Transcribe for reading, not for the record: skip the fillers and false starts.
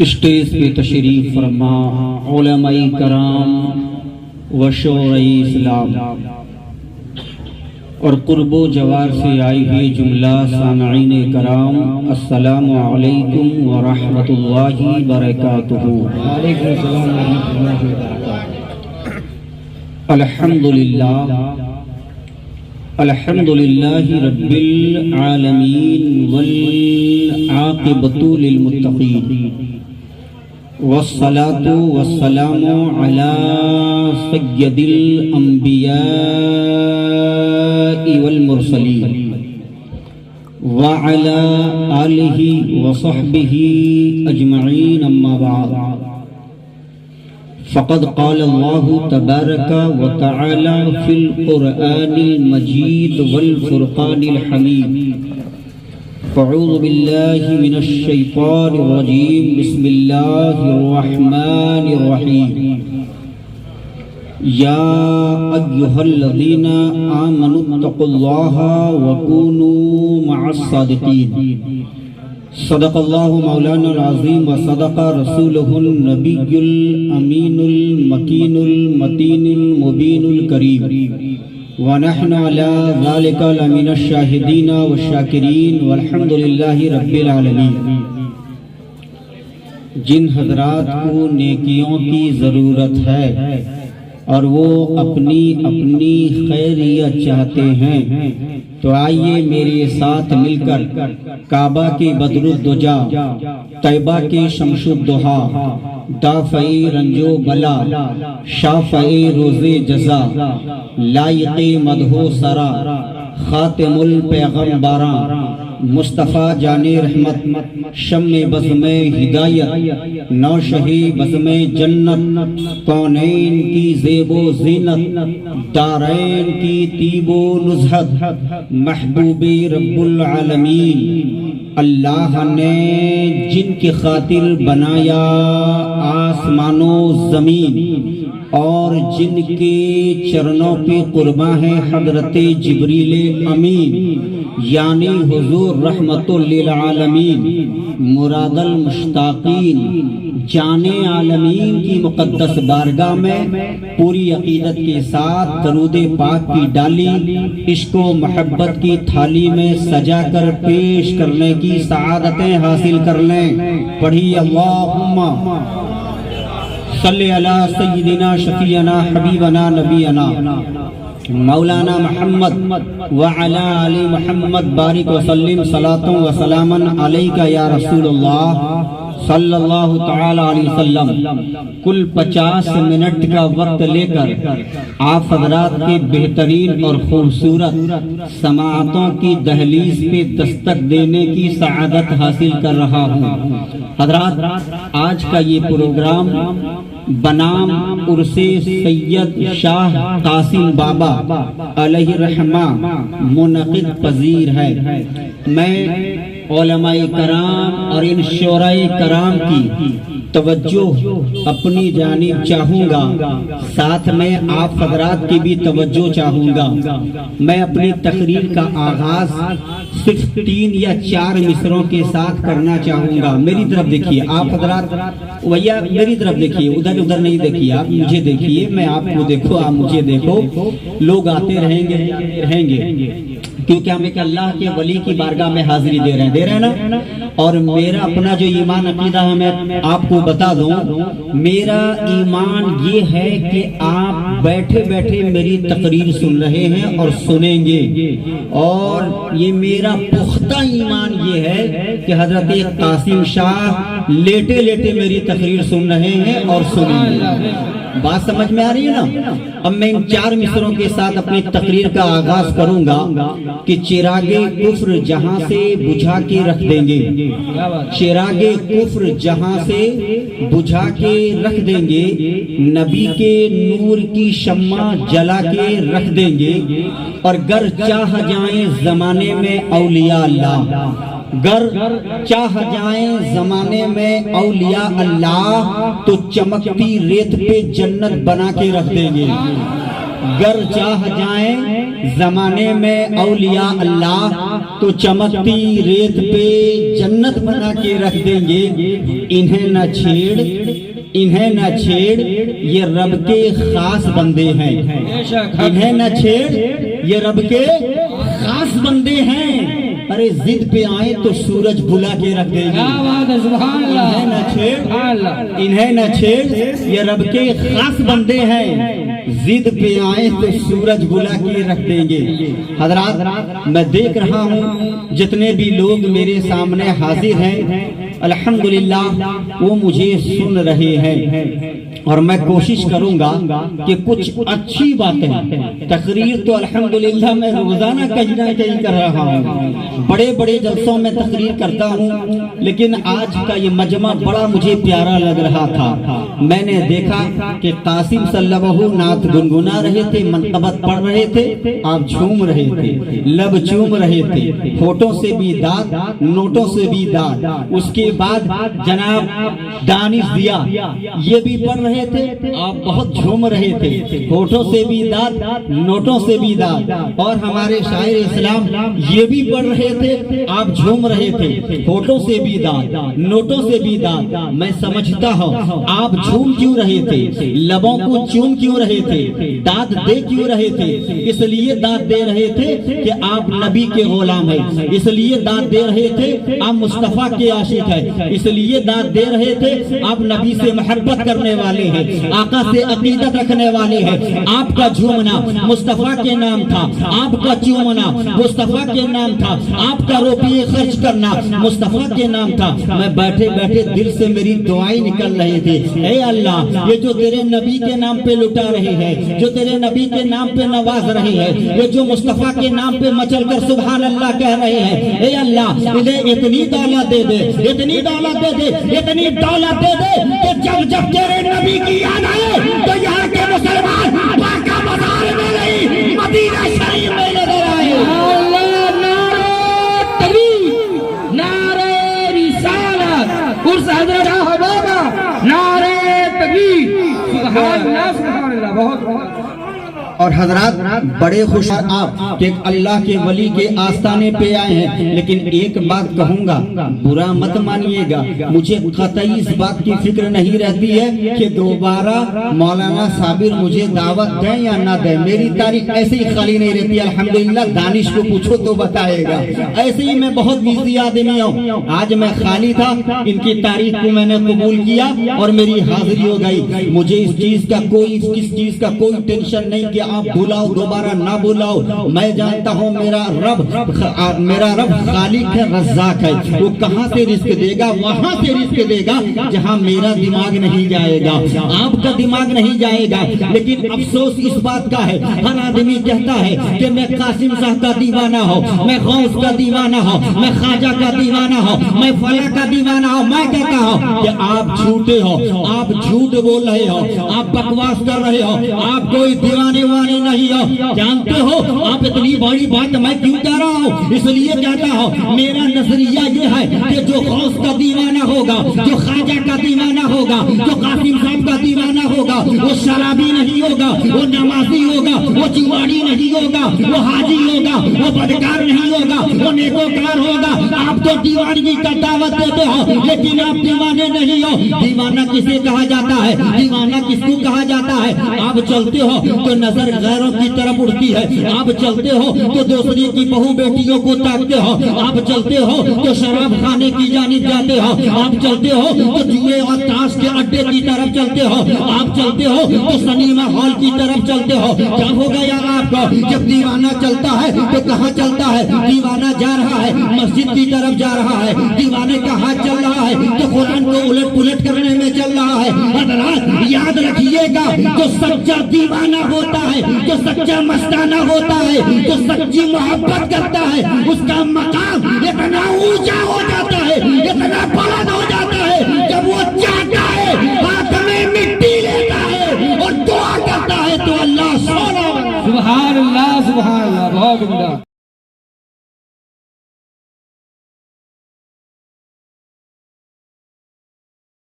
Stage پہ تشریف فرما علماء کرام و شورائے اسلام اور قرب و جوار سے آئی ہوئی جملہ سامعین کرام، السلام علیکم ورحمۃ اللہ وبرکاتہ۔ وعلیکم السلام ورحمۃ اللہ وبرکاتہ۔ الحمد للہ رب العالمین والعاقبۃ للمتقین والصلاة والسلام على سید الانبیاء والمرسلین وعلى آلہ وصحبہ اجمعین، اما بعد، فقد قال اللہ تبارک وتعالی فی القرآن المجید والفرقان الحمید، اعوذ باللہ من الشیطان الرجیم، بسم اللہ الرحمن الرحیم، یا ایہا الذین آمنوا اتقوا اللہ وکونوا مع الصادقین۔ صدق اللہ مولانا العظیم وصدق رسولہ النبی الامین المکین المتین المبین الکریم، ونحن علی ذلک لمن الشاہدین والشاکرین والحمد للہ رب العالمین۔ جن حضرات کو نیکیوں کی ضرورت ہے اور وہ اپنی خیریت چاہتے ہیں تو آئیے میرے ساتھ مل کر کعبہ کے بدر الدجا، طیبہ کے شمس الضحیٰ، دافعی رنج و بلا، شافعی روز جزا، لائق مدح و سرا، خاتم الپیغمبراں، مصطفیٰ جان رحمت، شم بزم ہدایت، نوشہی بزم جنت، کونین کی زیب و زینت، دارین کی طیب و نزہت، محبوب رب العالمین۔ اللہ نے جن کی خاطر بنایا آسمان و زمین اور جن کے چرنوں پہ قرباں ہے حضرت جبریل امین، یعنی حضور رحمت للعالمین، مراد المشتاقین، جان عالمین کی مقدس بارگاہ میں پوری عقیدت کے ساتھ درود پاک کی ڈالی عشق و محبت کی تھالی میں سجا کر پیش کرنے کی سعادتیں حاصل کر لیں۔ پڑھی اللہم صلی علی سیدنا شفیعنا حبیبنا نبینا مولانا محمد وعلی آل محمد، بارک وسلم صلاۃ و سلاما علیک یا رسول اللہ صلی اللہ تعالی علیہ وسلم۔ کل 50 منٹ کا وقت لے کر آپ حضرات کے بہترین اور خوبصورت سماعتوں کی دہلیز پہ دستک دینے کی سعادت حاصل کر رہا ہوں۔ حضرات، آج کا یہ پروگرام بنام عرس سید شاہ قاسم بابا علیہ الرحمہ منعقد پذیر ہے۔ میں علماء کرام اور ان شورائے کرام کی توجہ اپنی جانب چاہوں گا، ساتھ میں آپ حضرات کی بھی توجہ چاہوں گا۔ میں اپنی تقریر کا آغاز صرف 3 یا 4 مصروں کے ساتھ کرنا چاہوں گا۔ میری طرف دیکھیے آپ حضرات، ویا میری طرف دیکھیے، ادھر ادھر نہیں دیکھیے، آپ مجھے دیکھیے، میں آپ کو دیکھو، آپ مجھے دیکھو۔ لوگ آتے رہیں گے کیونکہ ہم ایک اللہ کے ولی کی بارگاہ میں حاضری دے رہے ہیں نا۔ اور میرا اپنا جو ایمان عقیدہ ہے میں آپ کو بتا دوں، میرا ایمان یہ ہے کہ آپ بیٹھے بیٹھے میری تقریر سن رہے ہیں اور سنیں گے، اور یہ میرا پختہ ایمان یہ ہے کہ حضرت قاسم شاہ لیٹے لیٹے میری تقریر سن رہے ہیں اور سنیں گے۔ بات سمجھ میں آ رہی ہے نا؟ اب میں ان 4 مصروں کے ساتھ اپنی تقریر کا آغاز کروں گا کہ چراغ کفر جہاں سے بجھا کے رکھ دیں گے، چراغ کفر جہاں سے بجھا کے رکھ دیں گے، نبی کے نور کی شمع جلا کے رکھ دیں گے، اور گر چاہ جائیں زمانے میں اولیاء اللہ، گر چاہ جائیں زمانے میں اولیاء اللہ تو چمکتی ریت پہ جنت بنا کے رکھ دیں گے۔ گر چاہ جائیں زمانے میں اولیاء اللہ تو چمکتی ریت پہ جنت بنا کے رکھ دیں گے. انہیں نہ چھیڑ انہیں نہ چھیڑ یہ رب کے خاص بندے ہیں. انہیں نہ چھیڑ یہ رب کے خاص بندے ہیں. ارے ضد پہ آئیں تو سورج بھلا کے رکھ دیں گے. انہیں نہ چھیڑ یہ رب کے خاص بندے ہیں. ضد پہ آئیں تو سورج بھلا کے رکھ دیں گے. حضرات میں دیکھ رہا ہوں جتنے بھی لوگ میرے سامنے حاضر ہیں الحمدللہ وہ مجھے سن رہے ہیں اور میں کوشش کروں گا کہ کچھ اچھی باتیں تقریر تو الحمدللہ میں روزانہ کہیں نہ کہیں کر رہا ہوں. بڑے بڑے جلسوں میں تقریر کرتا ہوں لیکن آج کا یہ مجمع بڑا مجھے پیارا لگ رہا تھا. میں نے دیکھا کہ قاسم صلی اللہ نعت گنگنا رہے تھے, منقبت پڑھ رہے تھے, آپ جھوم رہے تھے, لب چوم رہے تھے, ہوٹوں سے بھی داد نوٹوں سے بھی داد. اس کے بعد جناب دانش دیا یہ بھی پڑھ رہے تھے, آپ بہت جھوم رہے تھے, ہوٹوں سے بھی داد نوٹوں سے بھی داد. اور ہمارے شاعر اسلام یہ بھی پڑھ رہے تھے, آپ جھوم رہے تھے, ہوٹوں سے بھی داد نوٹوں سے بھی داد. میں سمجھتا ہوں آپ جھوم کیوں رہے تھے, لبوں کو چوم کیوں رہے تھے, داد دے کیوں رہے تھے. اس لیے داد دے رہے تھے کہ آپ نبی کے غلام ہیں, اس لیے داد دے رہے تھے آپ مصطفیٰ کے عاشق ہیں, اس لیے داد دے رہے تھے آپ نبی سے محبت کرنے والے ہیں, آقا سے عقیدت رکھنے والے ہیں. آپ کا جھومنا مصطفیٰ کے نام تھا, آپ کا چومنا مصطفیٰ کے نام تھا, آپ کا روپیے خرچ کرنا مصطفیٰ کے نام تھا. میں بیٹھے بیٹھے دل سے میری دعائیں نکل رہے تھے, اے اللہ یہ جو تیرے نبی کے نام پہ لٹا رہے ہیں, جو تیرے نبی کے نام پہ نواز رہے ہیں, یہ جو مصطفیٰ کے نام پہ مچل کر سبحان اللہ کہہ رہے ہیں, اے اللہ انہیں اتنی دولت دے دے, اتنی دولت دے دے, اتنی دولت دے دے کہ جب جب تیرے نبی کی یاد آئے تو یہاں کے مسلمان پاکہ بازار میں نہیں مدینہ شریف میں نظر آئے. اللہ نعرہ تکبیر, نعرہ رسالت, عرس حضرت ہوگا, نعرہ تکبیر, سبحان اللہ سبحان اللہ. بہت بہت اور حضرات بڑے خوش ہیں آپ کہ اللہ کے ولی کے آستانے پہ آئے ہیں. لیکن ایک بات کہوں گا, برا مت مانیے گا, مجھے قطعی اس بات کی فکر نہیں رہتی ہے کہ دوبارہ مولانا صابر مجھے دعوت دیں یا نہ دیں. میری تاریخ ایسے ہی خالی نہیں رہتی الحمدللہ. دانش کو پوچھو تو بتائے گا. ایسے ہی میں بہت بزی آدمی ہوں. آج میں خالی تھا, ان کی تاریخ کو میں نے قبول کیا اور میری حاضری ہو گئی. مجھے اس چیز کا کوئی ٹینشن نہیں کہ آپ بلاؤ دوبارہ نہ بلاؤ. میں جانتا ہوں میرا رب خالق ہے, رزاق ہے. وہ کہاں سے رزق دے گا, وہاں سے رزق دے گا جہاں میرا دماغ نہیں جائے گا, آپ کا دماغ نہیں جائے گا. لیکن افسوس اس بات کا ہے, ہر آدمی کہتا ہے کہ میں قاسم صاحب کا دیوانہ ہوں, میں غوث کا دیوانہ ہوں, میں خواجہ کا دیوانہ ہوں, میں فلاں کا دیوانہ ہوں. میں کہتا ہوں کہ آپ جھوٹے ہو, آپ جھوٹ بول رہے ہو, آپ بکواس کر رہے ہو, آپ کوئی دیوانے نہیں ہو. جانتے ہو آپ اتنی بڑی بات میں کیوں کہہ رہا ہوں, اس لیے کہتا ہوں میرا نظریہ یہ ہے کہ جو غوث کا دیوانہ ہوگا, جو خواجہ کا دیوانہ ہوگا, جو قاسم صاحب کا دیوانہ ہوگا, وہ شرابی نہیں ہوگا, وہ نمازی ہوگا, وہ چواڑی نہیں ہوگا, وہ حاجی ہوگا, وہ بدکار نہیں ہوگا, وہ نیکوکار ہوگا. آپ تو دیوانگی کا دعوت دیتے ہو لیکن آپ دیوانے نہیں ہو. دیوانہ کسے کہا جاتا ہے, دیوانہ کس کو کہا جاتا ہے. آپ چلتے ہو تو نظر غیروں کی طرف اڑتی ہے, آپ چلتے ہو تو دوسری کی بہو بیٹیوں کو تاکتے ہو, آپ چلتے ہو تو شراب خانے کی جانب جاتے ہو, آپ چلتے ہو تو جوئے اور تاش کے اڈے کی طرف چلتے ہو, آپ چلتے ہو تو سنیما ہال کی طرف چلتے ہو. کیا ہو گیا آپ کو, جب دیوانہ چلتا ہے تو کہاں چلتا ہے, دیوانہ جا رہا ہے مسجد کی طرف جا رہا ہے, دیوانے کا ہاتھ چل رہا ہے تو قرآن کو الٹ پلٹ کرنے میں چل رہا ہے. حضرات یاد رکھیے گا جو سچا دیوانہ ہوتا ہے, جو سچا مستانہ ہوتا ہے, جو سچی محبت کرتا ہے, اس کا مقام اتنا اونچا ہو جاتا ہے, اتنا بلند ہو جاتا ہے, جب وہ چاہتا ہے ہاتھ میں مٹی لیتا ہے اور دعا کرتا ہے تو اللہ سبحان اللہ سبحان اللہ. بہت عمدہ.